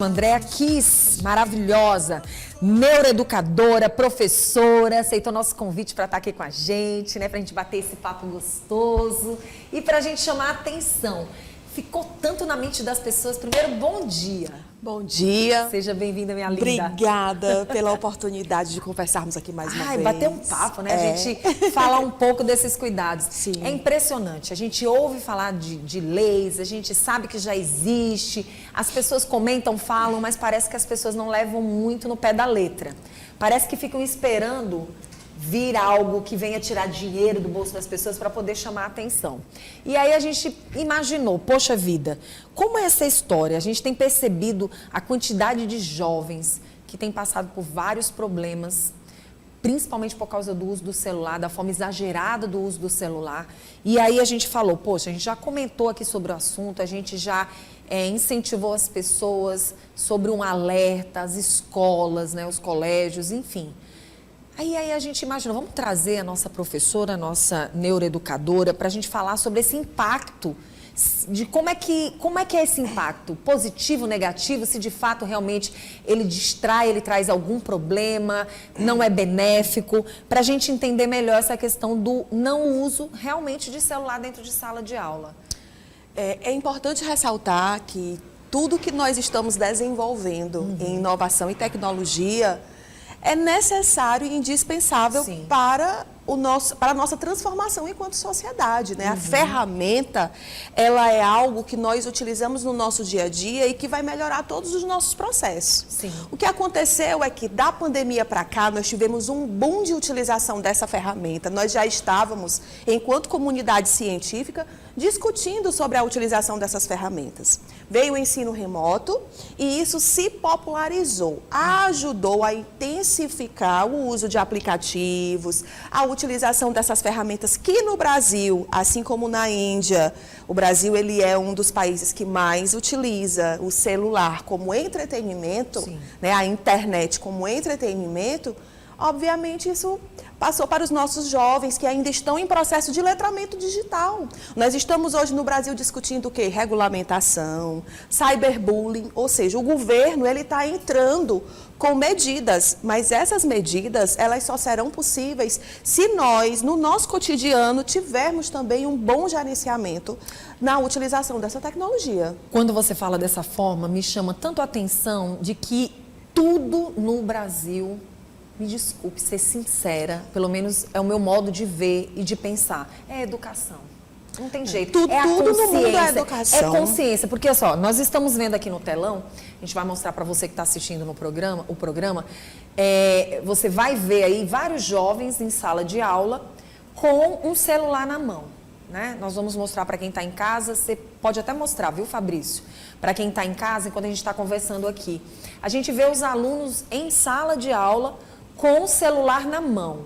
Andréa Kiss, maravilhosa, neuroeducadora, professora, aceitou nosso convite para estar aqui com a gente, né? Para a gente bater esse papo gostoso e para a gente chamar a atenção. Ficou tanto na mente das pessoas. Primeiro, bom dia. Bom dia. Seja bem-vinda, minha linda. Obrigada pela oportunidade de conversarmos aqui mais uma vez. Bater um papo, né? A gente falar um pouco desses cuidados. Sim. É impressionante. A gente ouve falar de leis, a gente sabe que já existe, as pessoas comentam, falam, mas parece que as pessoas não levam muito no pé da letra. Parece que ficam esperando vir algo que venha tirar dinheiro do bolso das pessoas para poder chamar a atenção. E aí a gente imaginou, poxa vida, como é essa história? A gente tem percebido a quantidade de jovens que têm passado por vários problemas, principalmente por causa do uso do celular, da forma exagerada do uso do celular. E aí a gente falou, poxa, a gente já comentou aqui sobre o assunto, a gente já incentivou as pessoas sobre um alerta, as escolas, né, os colégios, enfim. Aí a gente imaginou, vamos trazer a nossa professora, a nossa neuroeducadora, para a gente falar sobre esse impacto, de como é que é esse impacto, positivo, negativo, se de fato realmente ele distrai, ele traz algum problema, não é benéfico, para a gente entender melhor essa questão do não uso realmente de celular dentro de sala de aula. É importante ressaltar que tudo que nós estamos desenvolvendo em inovação e tecnologia é necessário e indispensável para a nossa transformação enquanto sociedade, né? A ferramenta, ela é algo que nós utilizamos no nosso dia a dia e que vai melhorar todos os nossos processos. Sim. O que aconteceu é que da pandemia para cá, nós tivemos um boom de utilização dessa ferramenta. Nós já estávamos, enquanto comunidade científica, discutindo sobre a utilização dessas ferramentas. Veio o ensino remoto e isso se popularizou, ajudou a intensificar o uso de aplicativos, a utilização dessas ferramentas que no Brasil, assim como na Índia, o Brasil ele é um dos países que mais utiliza o celular como entretenimento, né, a internet como entretenimento. Obviamente, isso passou para os nossos jovens que ainda estão em processo de letramento digital. Nós estamos hoje no Brasil discutindo o quê? Regulamentação, cyberbullying, ou seja, o governo ele está entrando com medidas, mas essas medidas elas só serão possíveis se nós, no nosso cotidiano, tivermos também um bom gerenciamento na utilização dessa tecnologia. Quando você fala dessa forma, me chama tanto a atenção de que tudo no Brasil, me desculpe ser sincera, pelo menos é o meu modo de ver e de pensar, é educação. Não tem jeito. Tudo a consciência, no mundo é educação. É consciência, porque olha só, nós estamos vendo aqui no telão, a gente vai mostrar para você que está assistindo no programa, você vai ver aí vários jovens em sala de aula com um celular na mão, né? Nós vamos mostrar para quem está em casa, você pode até mostrar, viu, Fabrício? Para quem está em casa, enquanto a gente está conversando aqui. A gente vê os alunos em sala de aula com o celular na mão.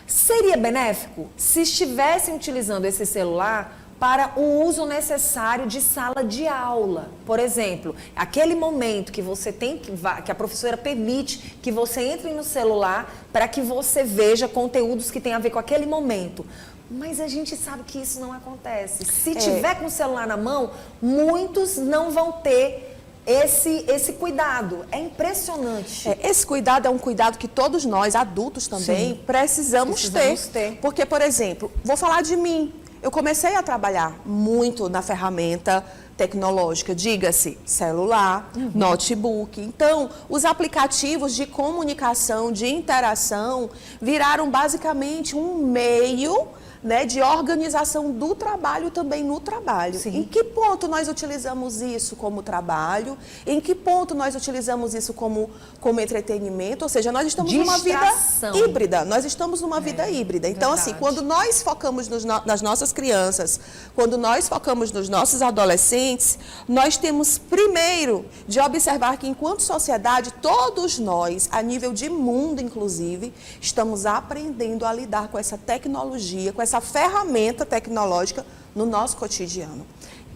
Seria benéfico se estivessem utilizando esse celular para o uso necessário de sala de aula? Por exemplo, aquele momento que você tem que a professora permite que você entre no celular para que você veja conteúdos que têm a ver com aquele momento. Mas a gente sabe que isso não acontece. Se tiver com o celular na mão, muitos não vão ter esse cuidado. É impressionante. Esse cuidado é um cuidado que todos nós, adultos também, precisamos ter. Porque, por exemplo, vou falar de mim. Eu comecei a trabalhar muito na ferramenta tecnológica, diga-se celular, notebook. Então, os aplicativos de comunicação, de interação, viraram basicamente um meio, né, de organização do trabalho também no trabalho. Em que ponto nós utilizamos isso como trabalho? Em que ponto nós utilizamos isso como entretenimento? Ou seja, nós estamos numa vida híbrida. Nós estamos numa vida híbrida. Então, assim, quando nós focamos nas nossas crianças, quando nós focamos nos nossos adolescentes, nós temos primeiro de observar que enquanto sociedade, todos nós, a nível de mundo inclusive, estamos aprendendo a lidar com essa tecnologia, com essa ferramenta tecnológica no nosso cotidiano.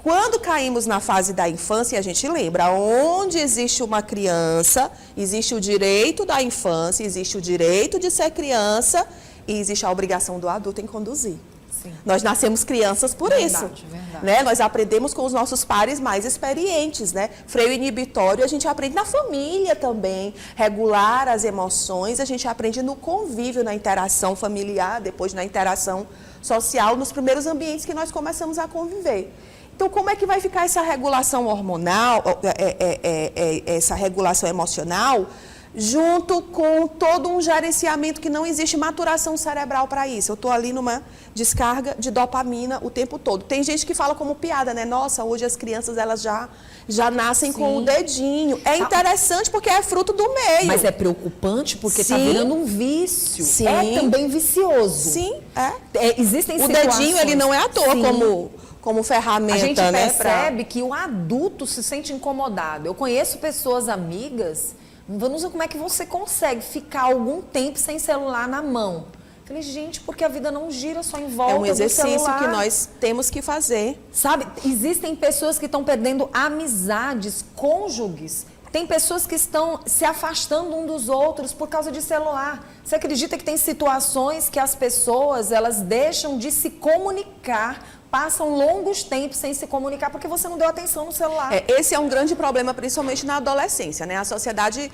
Quando caímos na fase da infância, a gente lembra, onde existe uma criança, existe o direito da infância, existe o direito de ser criança e existe a obrigação do adulto em conduzir. Sim. Nós nascemos crianças por isso. Verdade. Né? Nós aprendemos com os nossos pares mais experientes, né? Freio inibitório a gente aprende na família também, regular as emoções, a gente aprende no convívio, na interação familiar, depois na interação social, nos primeiros ambientes que nós começamos a conviver. Então, como é que vai ficar essa regulação hormonal, essa regulação emocional, junto com todo um gerenciamento que não existe maturação cerebral para isso? Eu estou ali numa descarga de dopamina o tempo todo. Tem gente que fala como piada, né? Nossa, hoje as crianças elas já nascem com o dedinho. É interessante porque é fruto do meio. Mas é preocupante porque está virando um vício. Sim. É também vicioso. Sim, existem o situações... dedinho, ele não é à toa como ferramenta, a gente percebe né, que o adulto se sente incomodado. Eu conheço pessoas amigas, não sei como é que você consegue ficar algum tempo sem celular na mão. Falei, gente, porque a vida não gira só em volta do celular. É um exercício que nós temos que fazer. Sabe, existem pessoas que estão perdendo amizades, cônjuges. Tem pessoas que estão se afastando um dos outros por causa de celular. Você acredita que tem situações que as pessoas, elas deixam de se comunicar, passam longos tempos sem se comunicar porque você não deu atenção no celular. Esse é um grande problema, principalmente na adolescência, né? A Sociedade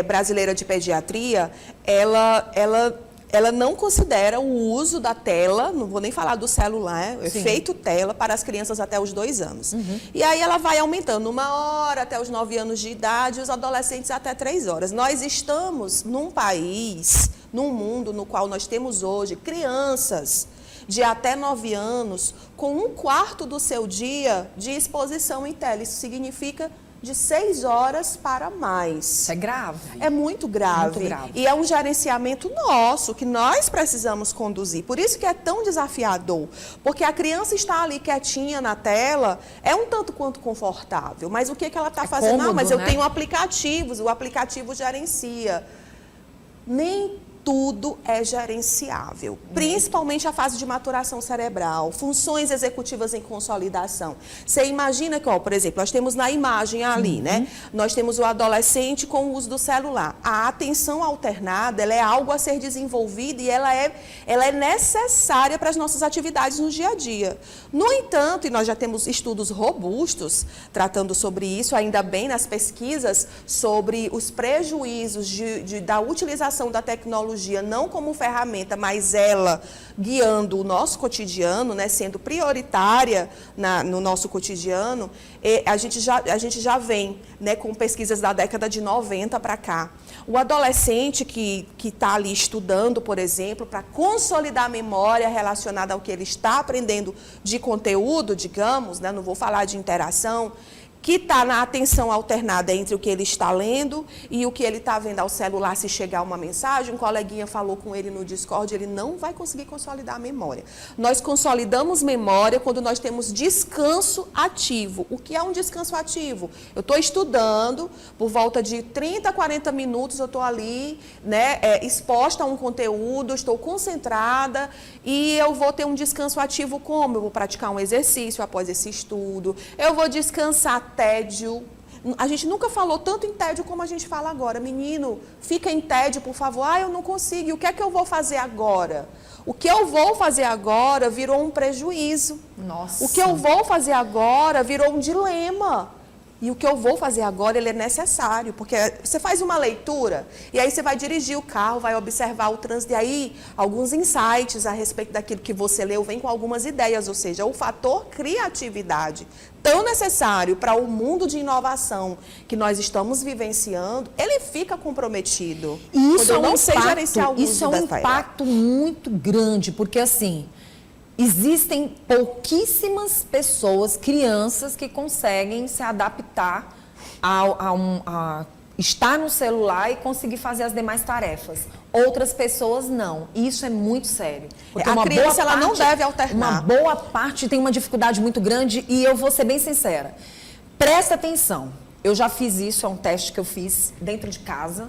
Brasileira de Pediatria, ela não considera o uso da tela, não vou nem falar do celular, efeito tela, para as crianças até os 2 anos. E aí ela vai aumentando 1 hora até os 9 anos de idade, os adolescentes até 3 horas. Nós estamos num país, num mundo no qual nós temos hoje crianças de até 9 anos com 1/4 do seu dia de exposição em tela. Isso significa de 6 horas para mais. Isso é grave. É muito grave. Muito grave. E é um gerenciamento nosso, que nós precisamos conduzir. Por isso que é tão desafiador. Porque a criança está ali quietinha na tela, é um tanto quanto confortável. Mas o que ela está fazendo? Cômodo, mas eu né? tenho aplicativos, o aplicativo gerencia. Nem tudo é gerenciável, principalmente a fase de maturação cerebral, funções executivas em consolidação. Você imagina que, por exemplo, nós temos na imagem ali, né? Nós temos o adolescente com o uso do celular. A atenção alternada, ela é algo a ser desenvolvido e ela é necessária para as nossas atividades no dia a dia. No entanto, e nós já temos estudos robustos tratando sobre isso, ainda bem nas pesquisas sobre os prejuízos da utilização da tecnologia, não como ferramenta, mas ela guiando o nosso cotidiano, né, sendo prioritária no nosso cotidiano. A gente já vem, né, com pesquisas da década de 90 para cá. O adolescente que está ali estudando, por exemplo, para consolidar a memória relacionada ao que ele está aprendendo de conteúdo, digamos, né, não vou falar de interação, que está na atenção alternada entre o que ele está lendo e o que ele está vendo ao celular. Se chegar uma mensagem, um coleguinha falou com ele no Discord, ele não vai conseguir consolidar a memória. Nós consolidamos memória quando nós temos descanso ativo. O que é um descanso ativo? Eu estou estudando, por volta de 30 a 40 minutos eu estou ali, né, exposta a um conteúdo, estou concentrada e eu vou ter um descanso ativo como? Eu vou praticar um exercício após esse estudo, eu vou descansar tédio. A gente nunca falou tanto em tédio como a gente fala agora. Menino, fica em tédio, por favor. Eu não consigo. E o que é que eu vou fazer agora? O que eu vou fazer agora virou um prejuízo. Nossa. O que eu vou fazer agora virou um dilema. E o que eu vou fazer agora, ele é necessário, porque você faz uma leitura e aí você vai dirigir o carro, vai observar o trânsito, e aí alguns insights a respeito daquilo que você leu vem com algumas ideias, ou seja, o fator criatividade, tão necessário para o mundo de inovação que nós estamos vivenciando, ele fica comprometido. E isso é um impacto muito grande, porque assim, existem pouquíssimas pessoas, crianças, que conseguem se adaptar a estar no celular e conseguir fazer as demais tarefas. Outras pessoas não. E isso é muito sério. Porque a criança ela não deve alternar. Uma boa parte tem uma dificuldade muito grande e eu vou ser bem sincera. Presta atenção. Eu já fiz isso, é um teste que eu fiz dentro de casa.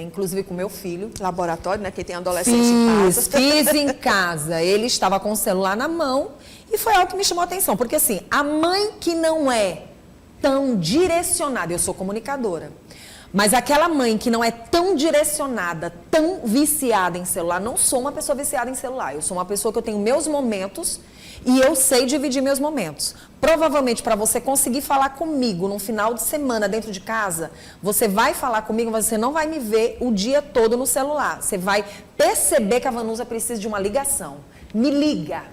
Inclusive com meu filho. Laboratório, né? Quem tem adolescente em casa. Fiz em casa. Ele estava com o celular na mão e foi algo que me chamou a atenção. Porque assim, a mãe que não é tão direcionada, eu sou comunicadora, Mas aquela mãe que não é tão direcionada, tão viciada em celular, não sou uma pessoa viciada em celular. Eu sou uma pessoa que eu tenho meus momentos e eu sei dividir meus momentos. Provavelmente, para você conseguir falar comigo num final de semana dentro de casa, você vai falar comigo, mas você não vai me ver o dia todo no celular. Você vai perceber que a Vanusa precisa de uma ligação. Me liga,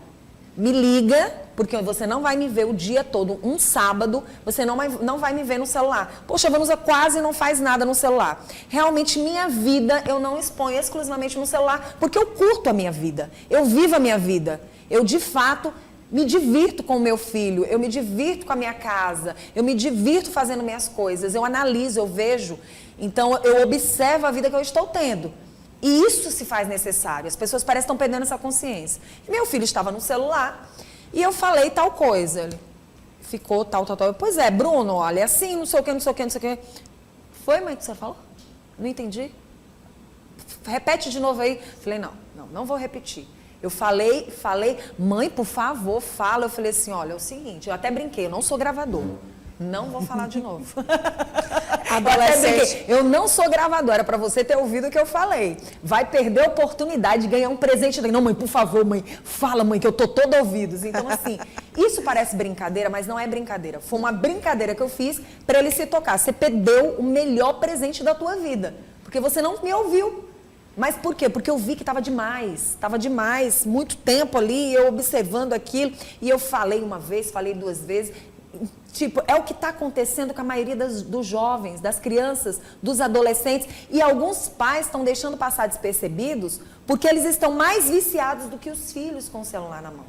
porque você não vai me ver o dia todo. Um sábado, você não vai me ver no celular. Poxa, a Vanusa quase não faz nada no celular. Realmente, minha vida eu não exponho exclusivamente no celular, porque eu curto a minha vida. Eu vivo a minha vida. Eu, de fato, me divirto com o meu filho. Eu me divirto com a minha casa. Eu me divirto fazendo minhas coisas. Eu analiso, eu vejo. Então, eu observo a vida que eu estou tendo. E isso se faz necessário. As pessoas parecem que estão perdendo essa consciência. E meu filho estava no celular e eu falei tal coisa. Ele ficou tal. Pois é, Bruno, olha, assim, não sei o que. Foi, mãe, que você falou? Não entendi. Repete de novo aí. Falei, não vou repetir. Eu falei, mãe, por favor, fala. Eu falei assim, olha, é o seguinte, eu até brinquei, eu não sou gravador. Não vou falar de novo. Adolescente. Eu não sou gravadora, para você ter ouvido o que eu falei. Vai perder a oportunidade de ganhar um presente. Não, mãe, por favor, mãe, fala, mãe, que eu tô todo ouvidos. Então, assim, isso parece brincadeira, mas não é brincadeira. Foi uma brincadeira que eu fiz para ele se tocar. Você perdeu o melhor presente da tua vida, porque você não me ouviu. Mas por quê? Porque eu vi que estava demais, muito tempo ali, eu observando aquilo, e eu falei uma vez, falei duas vezes. Tipo, é o que está acontecendo com a maioria dos jovens, das crianças, dos adolescentes. E alguns pais estão deixando passar despercebidos porque eles estão mais viciados do que os filhos com o celular na mão.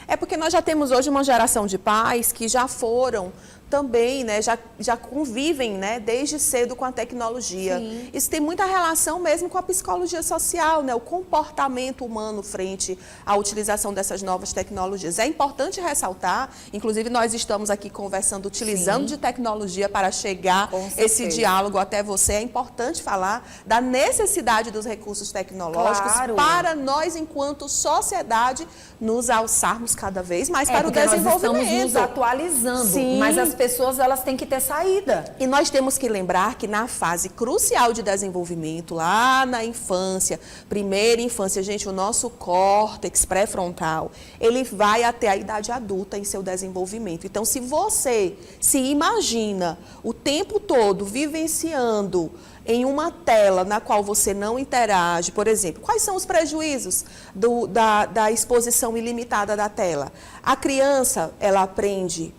É porque nós já temos hoje uma geração de pais que já foram também, né, já convivem, né, desde cedo com a tecnologia. Sim. Isso tem muita relação mesmo com a psicologia social, né, o comportamento humano frente à utilização dessas novas tecnologias. É importante ressaltar, inclusive nós estamos aqui conversando, utilizando de tecnologia para chegar esse diálogo até você. É importante falar da necessidade dos recursos tecnológicos para nós, enquanto sociedade, nos alçarmos cada vez mais para o desenvolvimento. Nós estamos nos atualizando, Sim. Mas as pessoas elas têm que ter saída. E nós temos que lembrar que na fase crucial de desenvolvimento, lá na infância, primeira infância, gente, o nosso córtex pré-frontal, ele vai até a idade adulta em seu desenvolvimento. Então, se você se imagina o tempo todo vivenciando em uma tela na qual você não interage, por exemplo, quais são os prejuízos da exposição ilimitada da tela? A criança, ela aprende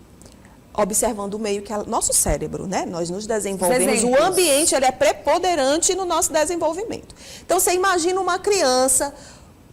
observando o meio que nosso cérebro, né? Nós nos desenvolvemos, o ambiente ele é preponderante no nosso desenvolvimento. Então, você imagina uma criança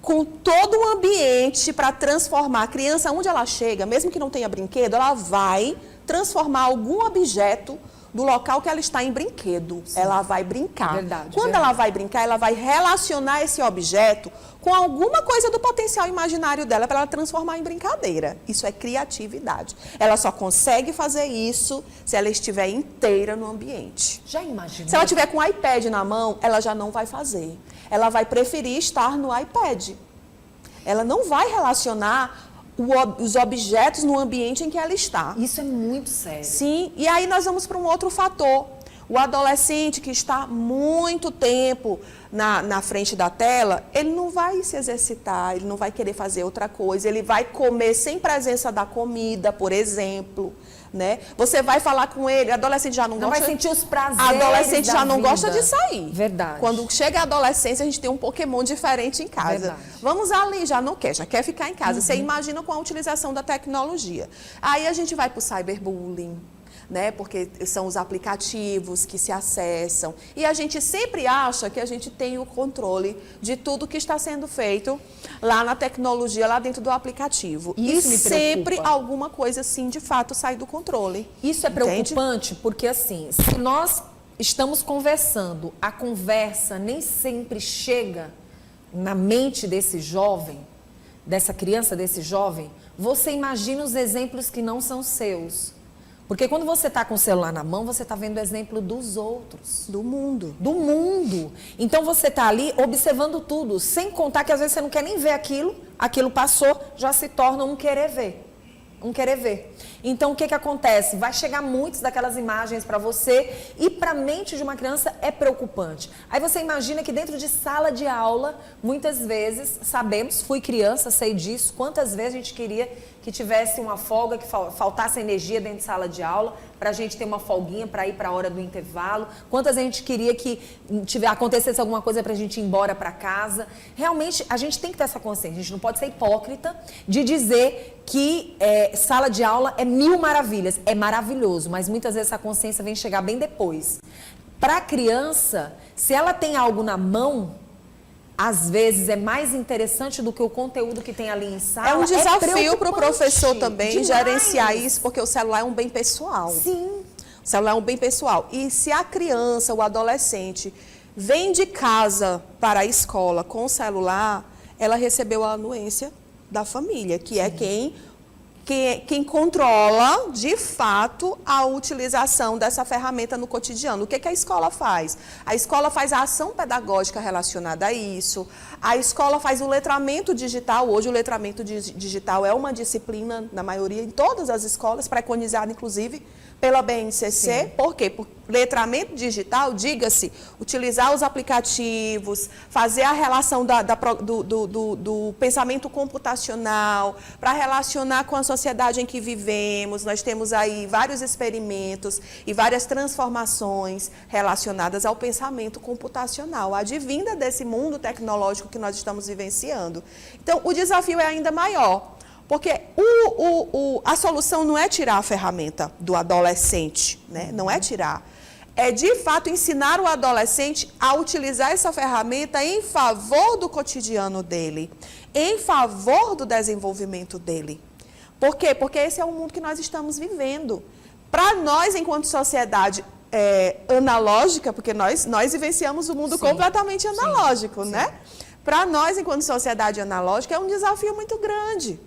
com todo o ambiente para transformar. A criança, onde ela chega, mesmo que não tenha brinquedo, ela vai transformar algum objeto do local que ela está em brinquedo. Sim. Ela vai brincar. Quando ela vai brincar, ela vai relacionar esse objeto com alguma coisa do potencial imaginário dela para ela transformar em brincadeira. Isso é criatividade. Ela só consegue fazer isso se ela estiver inteira no ambiente. Já imaginou? Se ela tiver com o iPad na mão, ela já não vai fazer. Ela vai preferir estar no iPad. Ela não vai relacionar os objetos no ambiente em que ela está. Isso é muito sério. Sim, e aí nós vamos para um outro fator. O adolescente que está muito tempo na frente da tela, ele não vai se exercitar, ele não vai querer fazer outra coisa, ele vai comer sem presença da comida, por exemplo. Né? Você vai falar com ele, adolescente já não gosta... vai sentir os prazeres adolescente já não vida. Gosta de sair. Verdade. Quando chega a adolescência, a gente tem um Pokémon diferente em casa. Verdade. Vamos ali, já não quer, já quer ficar em casa. Você imagina com a utilização da tecnologia. Aí a gente vai para o cyberbullying, né? Porque são os aplicativos que se acessam. E a gente sempre acha que a gente tem o controle de tudo que está sendo feito lá na tecnologia, lá dentro do aplicativo. Isso e sempre alguma coisa, assim, de fato, sai do controle. Isso é preocupante porque, assim, se nós estamos conversando, a conversa nem sempre chega na mente desse jovem, dessa criança, desse jovem, você imagina os exemplos que não são seus. Porque quando você está com o celular na mão, você está vendo o exemplo dos outros. Do mundo. Do mundo. Então, você está ali observando tudo, sem contar que às vezes você não quer nem ver aquilo passou, já se torna um querer ver. não querer ver. Então, o que acontece? Vai chegar muitas daquelas imagens para você e para a mente de uma criança é preocupante. Aí você imagina que dentro de sala de aula, muitas vezes, sabemos, fui criança, sei disso, quantas vezes a gente queria que tivesse uma folga, que faltasse energia dentro de sala de aula, para a gente ter uma folguinha para ir para a hora do intervalo. Quantas a gente queria que acontecesse alguma coisa para a gente ir embora para casa. Realmente, a gente tem que ter essa consciência. A gente não pode ser hipócrita de dizer que sala de aula é mil maravilhas. É maravilhoso, mas muitas vezes essa consciência vem chegar bem depois. Para a criança, se ela tem algo na mão, às vezes é mais interessante do que o conteúdo que tem ali em sala. É um desafio para o professor também demais. Gerenciar isso, porque o celular é um bem pessoal. Sim. O celular é um bem pessoal. E se a criança, o adolescente, vem de casa para a escola com o celular, ela recebeu a anuência da família, que é quem controla, de fato, a utilização dessa ferramenta no cotidiano. O que a escola faz? A escola faz a ação pedagógica relacionada a isso. A escola faz o letramento digital. Hoje, o letramento digital é uma disciplina, na maioria, em todas as escolas, preconizada, inclusive, pela BNCC. Sim. Por quê? Por letramento digital, diga-se, utilizar os aplicativos, fazer a relação do pensamento computacional, para relacionar com a sociedade em que vivemos. Nós temos aí vários experimentos e várias transformações relacionadas ao pensamento computacional, advinda desse mundo tecnológico que nós estamos vivenciando. Então, o desafio é ainda maior. Porque a solução não é tirar a ferramenta do adolescente, né? Não é tirar. É, de fato, ensinar o adolescente a utilizar essa ferramenta em favor do cotidiano dele, em favor do desenvolvimento dele. Por quê? Porque esse é o mundo que nós estamos vivendo. Para nós, enquanto sociedade analógica, porque nós vivenciamos o mundo completamente analógico, né? Para nós, enquanto sociedade analógica, é um desafio muito grande.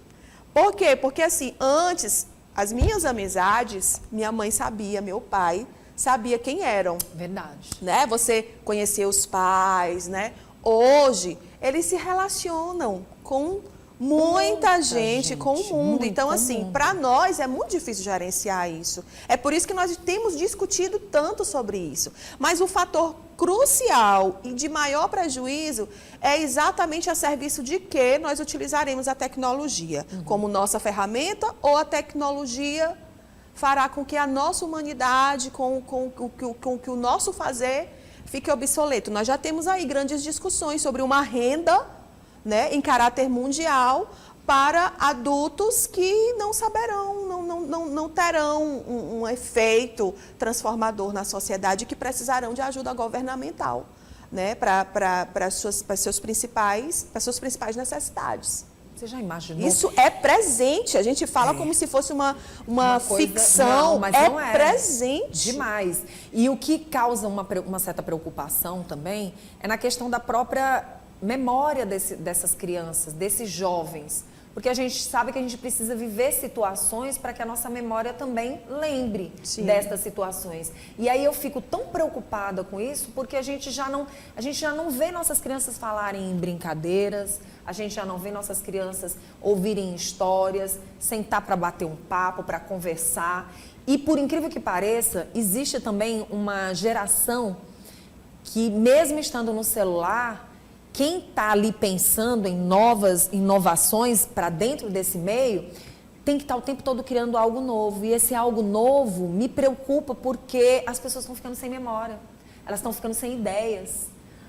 Por quê? Porque, assim, antes, as minhas amizades, minha mãe sabia, meu pai sabia quem eram. Verdade. Né? Você conhecia os pais, né? Hoje, eles se relacionam com muita gente, com o mundo. Então, assim, para nós é muito difícil gerenciar isso. É por isso que nós temos discutido tanto sobre isso. Mas o fator crucial e de maior prejuízo é exatamente a serviço de que nós utilizaremos a tecnologia como nossa ferramenta, ou a tecnologia fará com que a nossa humanidade, com que o nosso fazer fique obsoleto. Nós já temos aí grandes discussões sobre uma renda, né, em caráter mundial para adultos que não saberão, não terão um efeito transformador na sociedade, que precisarão de ajuda governamental, né, para suas principais necessidades. Você já imaginou? Isso é presente. A gente fala como se fosse uma ficção, mas é não é presente. Demais. E o que causa uma certa preocupação também é na questão da própria memória dessas crianças, desses jovens. Porque a gente sabe que a gente precisa viver situações para que a nossa memória também lembre destas situações. E aí eu fico tão preocupada com isso, porque a gente já não vê nossas crianças falarem em brincadeiras, a gente já não vê nossas crianças ouvirem histórias, sentar para bater um papo, para conversar. E por incrível que pareça, existe também uma geração que, mesmo estando no celular, quem está ali pensando em novas inovações para dentro desse meio, tem que estar o tempo todo criando algo novo. E esse algo novo me preocupa, porque as pessoas estão ficando sem memória. Elas estão ficando sem ideias.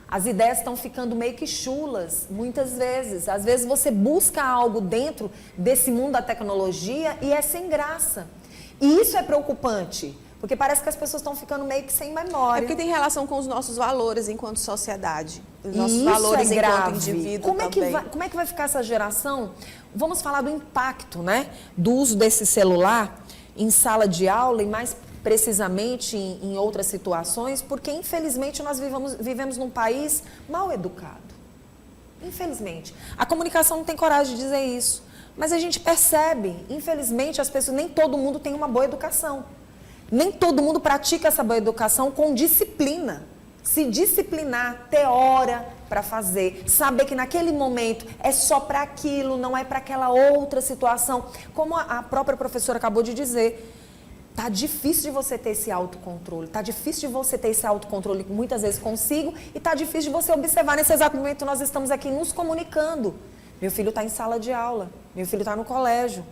As ideias estão ficando meio que chulas, muitas vezes. Às vezes você busca algo dentro desse mundo da tecnologia e é sem graça. E isso é preocupante. Porque parece que as pessoas estão ficando meio que sem memória. É porque tem relação com os nossos valores enquanto sociedade. Os nossos valores enquanto indivíduo também. Como é que vai ficar essa geração? Vamos falar do impacto, né, do uso desse celular em sala de aula e mais precisamente em outras situações, porque infelizmente nós vivemos num país mal educado. Infelizmente. A comunicação não tem coragem de dizer isso. Mas a gente percebe, infelizmente, as pessoas, nem todo mundo tem uma boa educação. Nem todo mundo pratica essa boa educação com disciplina. Se disciplinar, ter hora para fazer, saber que naquele momento é só para aquilo, não é para aquela outra situação. Como a própria professora acabou de dizer, tá difícil de você ter esse autocontrole, tá difícil de você ter esse autocontrole que muitas vezes consigo e tá difícil de você observar nesse exato momento nós estamos aqui nos comunicando. Meu filho está em sala de aula, meu filho está no colégio.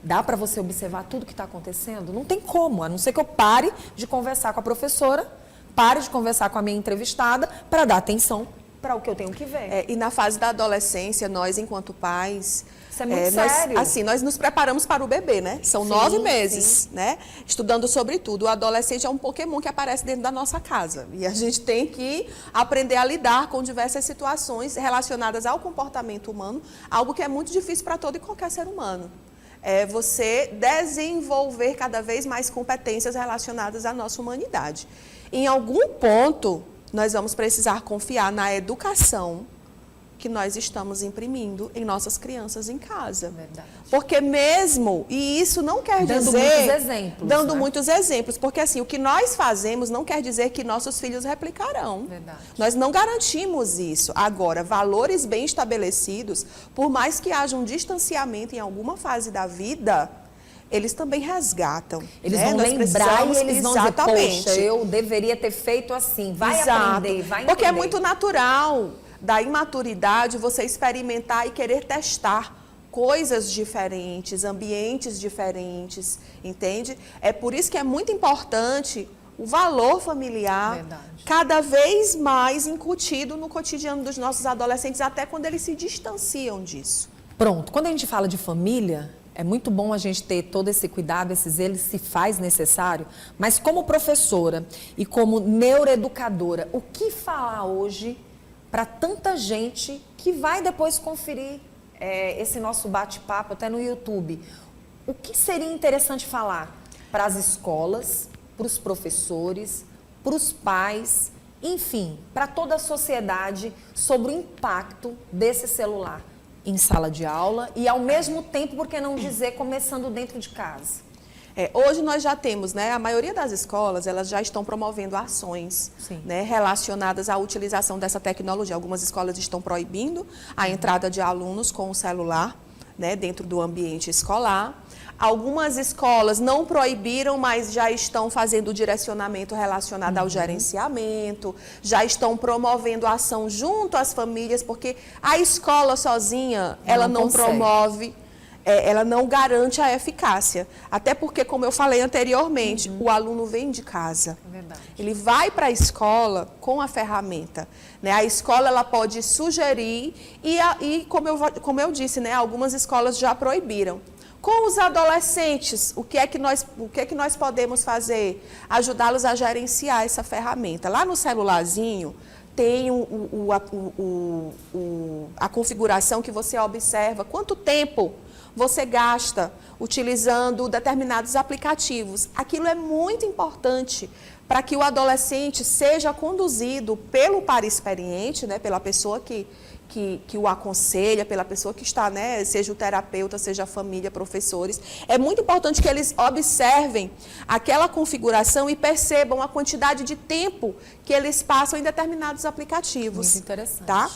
Dá para você observar tudo que está acontecendo? Não tem como, a não ser que eu pare de conversar com a professora, pare de conversar com a minha entrevistada para dar atenção para o que eu tenho que ver. E na fase da adolescência, nós, enquanto pais... Isso é muito sério. Nós nos preparamos para o bebê, né? São 9 meses, né? Estudando sobre tudo. O adolescente é um Pokémon que aparece dentro da nossa casa. E a gente tem que aprender a lidar com diversas situações relacionadas ao comportamento humano, algo que é muito difícil para todo e qualquer ser humano. É você desenvolver cada vez mais competências relacionadas à nossa humanidade. Em algum ponto, nós vamos precisar confiar na educação que nós estamos imprimindo em nossas crianças em casa. Verdade. Porque mesmo, e isso não quer dando dizer... muitos exemplos. Dando né? muitos exemplos, porque assim, o que nós fazemos não quer dizer que nossos filhos replicarão. Verdade. Nós não garantimos isso. Agora, valores bem estabelecidos, por mais que haja um distanciamento em alguma fase da vida, eles também resgatam. Eles né? vão Nós lembrar e eles vão dizer, exatamente. poxa, eu deveria ter feito assim. Vai aprender, vai entender. Porque é muito natural da imaturidade você experimentar e querer testar coisas diferentes, ambientes diferentes, entende? É por isso que é muito importante o valor familiar, Verdade. cada vez mais incutido no cotidiano dos nossos adolescentes, até quando eles se distanciam disso. Pronto, quando a gente fala de família, é muito bom a gente ter todo esse cuidado, esse zelo, se faz necessário, mas como professora e como neuroeducadora, o que falar hoje para tanta gente que vai depois conferir esse nosso bate-papo até no YouTube? O que seria interessante falar para as escolas, para os professores, para os pais, enfim, para toda a sociedade sobre o impacto desse celular em sala de aula e, ao mesmo tempo, por que não dizer, começando dentro de casa? Hoje nós já temos, né, a maioria das escolas, elas já estão promovendo ações, né, relacionadas à utilização dessa tecnologia. Algumas escolas estão proibindo a entrada de alunos com o celular, né, dentro do ambiente escolar. Algumas escolas não proibiram, mas já estão fazendo o direcionamento relacionado ao gerenciamento, já estão promovendo ação junto às famílias, porque a escola sozinha, ela não promove, ela não garante a eficácia. Até porque, como eu falei anteriormente, o aluno vem de casa. Verdade. Ele vai para a escola com a ferramenta. Né? A escola ela pode sugerir e como eu disse, né, algumas escolas já proibiram. Com os adolescentes, o que é que nós podemos fazer? Ajudá-los a gerenciar essa ferramenta. Lá no celularzinho tem a configuração que você observa quanto tempo você gasta utilizando determinados aplicativos. Aquilo é muito importante para que o adolescente seja conduzido pelo par experiente, né, pela pessoa que o aconselha, pela pessoa que está, né, seja o terapeuta, seja a família, professores. É muito importante que eles observem aquela configuração e percebam a quantidade de tempo que eles passam em determinados aplicativos. Muito interessante. Tá?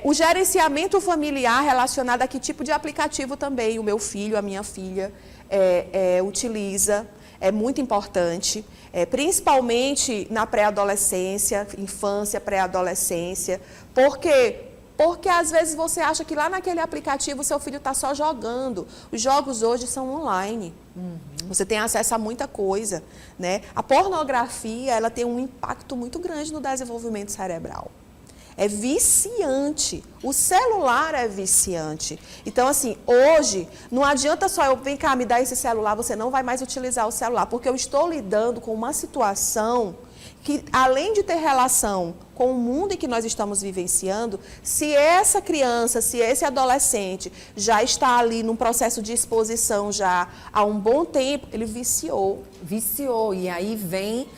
O gerenciamento familiar relacionado a que tipo de aplicativo também o meu filho, a minha filha utiliza. É muito importante, principalmente na pré-adolescência, infância, pré-adolescência. Por quê? Porque às vezes você acha que lá naquele aplicativo seu filho está só jogando. Os jogos hoje são online. Você tem acesso a muita coisa, né? A pornografia, ela tem um impacto muito grande no desenvolvimento cerebral. É viciante. O celular é viciante. Então, assim, hoje, não adianta só eu, vem cá, me dar esse celular, você não vai mais utilizar o celular, porque eu estou lidando com uma situação que, além de ter relação com o mundo em que nós estamos vivenciando, se essa criança, se esse adolescente já está ali num processo de exposição já há um bom tempo, ele viciou. Viciou. E aí vem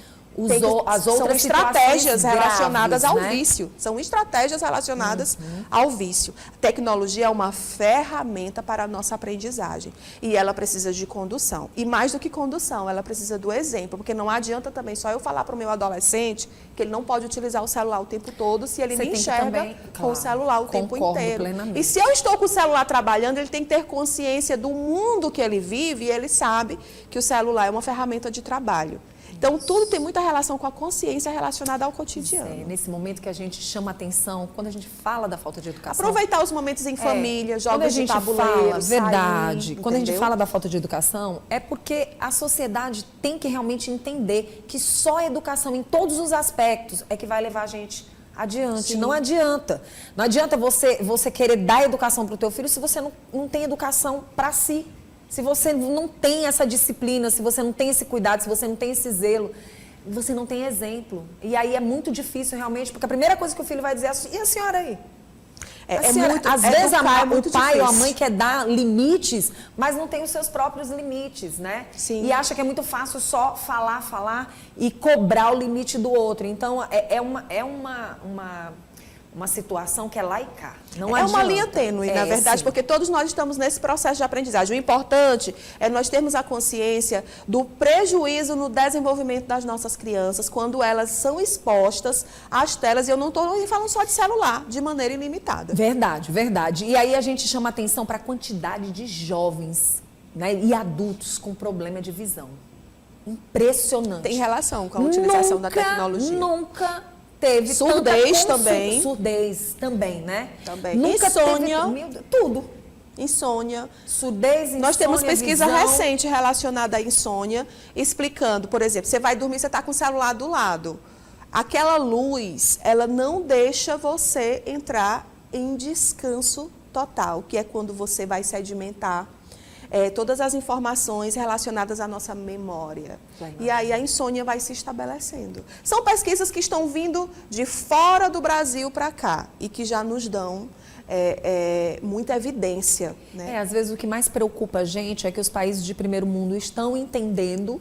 as outras são estratégias relacionadas graves, ao vício. São estratégias relacionadas ao vício. A tecnologia é uma ferramenta para a nossa aprendizagem. E ela precisa de condução. E mais do que condução, ela precisa do exemplo. Porque não adianta também só eu falar para o meu adolescente que ele não pode utilizar o celular o tempo todo se ele me enxerga também, com o celular o tempo inteiro. Plenamente. E se eu estou com o celular trabalhando, ele tem que ter consciência do mundo que ele vive e ele sabe que o celular é uma ferramenta de trabalho. Então, tudo tem muita relação com a consciência relacionada ao cotidiano. Nesse momento que a gente chama atenção, quando a gente fala da falta de educação... Aproveitar os momentos em família, jogos de tabuleiro, verdade. Sair, quando a gente fala da falta de educação, é porque a sociedade tem que realmente entender que só a educação em todos os aspectos é que vai levar a gente adiante. Sim. Não adianta. Não adianta você querer dar educação para o teu filho se você não tem educação para si. Se você não tem essa disciplina, se você não tem esse cuidado, se você não tem esse zelo, você não tem exemplo. E aí é muito difícil realmente, porque a primeira coisa que o filho vai dizer é: e a senhora aí? Às vezes o pai ou a mãe quer dar limites, mas não tem os seus próprios limites, né? Sim. E acha que é muito fácil só falar e cobrar o limite do outro. Então é uma situação que é laica. Não adianta. Uma linha tênue, na verdade, porque todos nós estamos nesse processo de aprendizagem. O importante é nós termos a consciência do prejuízo no desenvolvimento das nossas crianças quando elas são expostas às telas. E eu não estou falando só de celular, de maneira ilimitada. Verdade, verdade. E aí a gente chama atenção para a quantidade de jovens, né, e adultos com problema de visão. Impressionante. Tem relação com a utilização da tecnologia. Nunca teve surdez também. Surdez também, né? Também. Nunca insônia. Teve, tudo. Insônia. Surdez, insônia, nós temos pesquisa visão. recente relacionada à insônia, explicando, por exemplo, você vai dormir, você está com o celular do lado. Aquela luz, ela não deixa você entrar em descanso total, que é quando você vai sedimentar todas as informações relacionadas à nossa memória. E aí a insônia vai se estabelecendo. São pesquisas que estão vindo de fora do Brasil para cá e que já nos dão muita evidência. Né? Às vezes o que mais preocupa a gente é que os países de primeiro mundo estão entendendo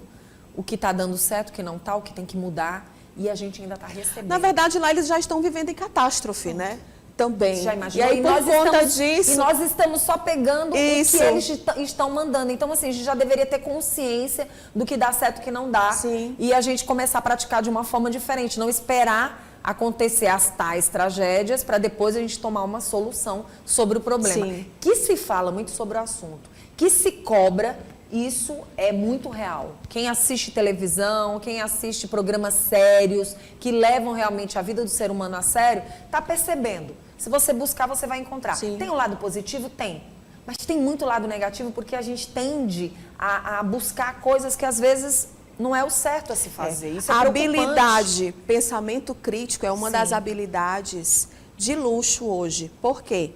o que está dando certo, o que não está, o que tem que mudar, e a gente ainda está recebendo. Na verdade, lá eles já estão vivendo em catástrofe, né? Também. Já imaginou? E aí, por conta disso... E nós estamos só pegando o que eles estão mandando. Então, assim, a gente já deveria ter consciência do que dá certo e o que não dá. Sim. E a gente começar a praticar de uma forma diferente. Não esperar acontecer as tais tragédias para depois a gente tomar uma solução sobre o problema. Sim. Que se fala muito sobre o assunto, que se cobra... Isso é muito real. Quem assiste televisão, quem assiste programas sérios, que levam realmente a vida do ser humano a sério, está percebendo. Se você buscar, você vai encontrar. Sim. Tem um lado positivo? Tem. Mas tem muito lado negativo porque a gente tende a buscar coisas que às vezes não é o certo a se fazer. Isso é habilidade, pensamento crítico é uma das habilidades de luxo hoje. Por quê?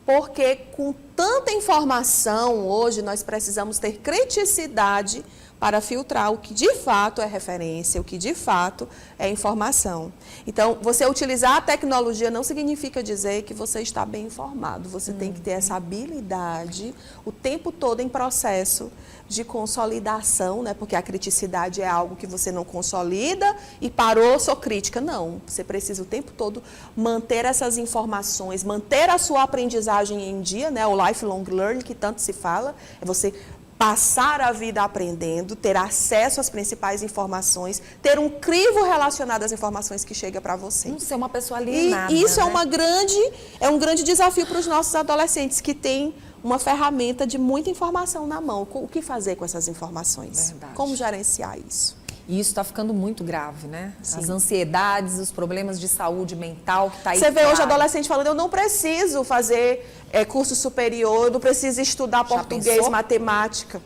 Porque com tanta informação hoje, nós precisamos ter criticidade para filtrar o que de fato é referência, o que de fato é informação. Então, você utilizar a tecnologia não significa dizer que você está bem informado. Você tem que ter essa habilidade o tempo todo em processo de consolidação, né? Porque a criticidade é algo que você não consolida e parou, sou crítica. Não, você precisa o tempo todo manter essas informações, manter a sua aprendizagem em dia, né? O lifelong learning que tanto se fala, é você passar a vida aprendendo, ter acesso às principais informações, ter um crivo relacionado às informações que chega para você. Não ser uma pessoa alienada, e isso, né? é um grande desafio para os nossos adolescentes que têm uma ferramenta de muita informação na mão. O que fazer com essas informações? Verdade. Como gerenciar isso? E isso está ficando muito grave, né? Sim. As ansiedades, os problemas de saúde mental que está aí. Você vê hoje adolescente falando, eu não preciso fazer curso superior, eu não preciso estudar português, matemática.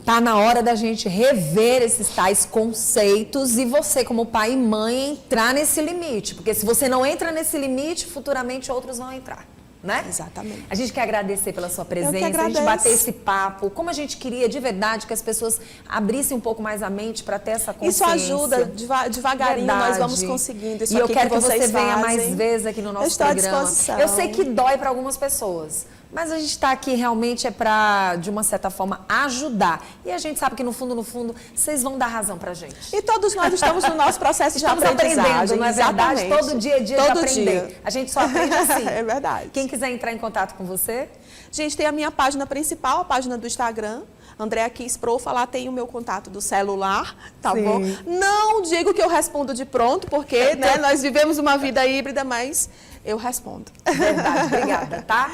Está na hora da gente rever esses tais conceitos e você, como pai e mãe, entrar nesse limite. Porque se você não entra nesse limite, futuramente outros vão entrar. Né? Exatamente. A gente quer agradecer pela sua presença, a gente bater esse papo. Como a gente queria de verdade que as pessoas abrissem um pouco mais a mente para ter essa consciência. Isso ajuda, devagarinho nós vamos conseguindo isso. E eu quero que você fazem. venha mais vezes aqui no nosso programa. À disposição. Eu sei que dói para algumas pessoas, Mas a gente está aqui realmente para, de uma certa forma, ajudar. E a gente sabe que no fundo, vocês vão dar razão pra gente. E todos nós estamos no nosso processo de aprendendo, não é verdade? Exatamente. Todo dia é dia de aprender. A gente só aprende assim. É verdade. Quem quiser entrar em contato com você? Gente, tem a minha página principal, a página do Instagram, Andréa Kiss Profa, lá tem o meu contato do celular, tá Sim. bom? Não digo que eu respondo de pronto, porque né, nós vivemos uma vida híbrida, mas eu respondo. Verdade, obrigada, tá?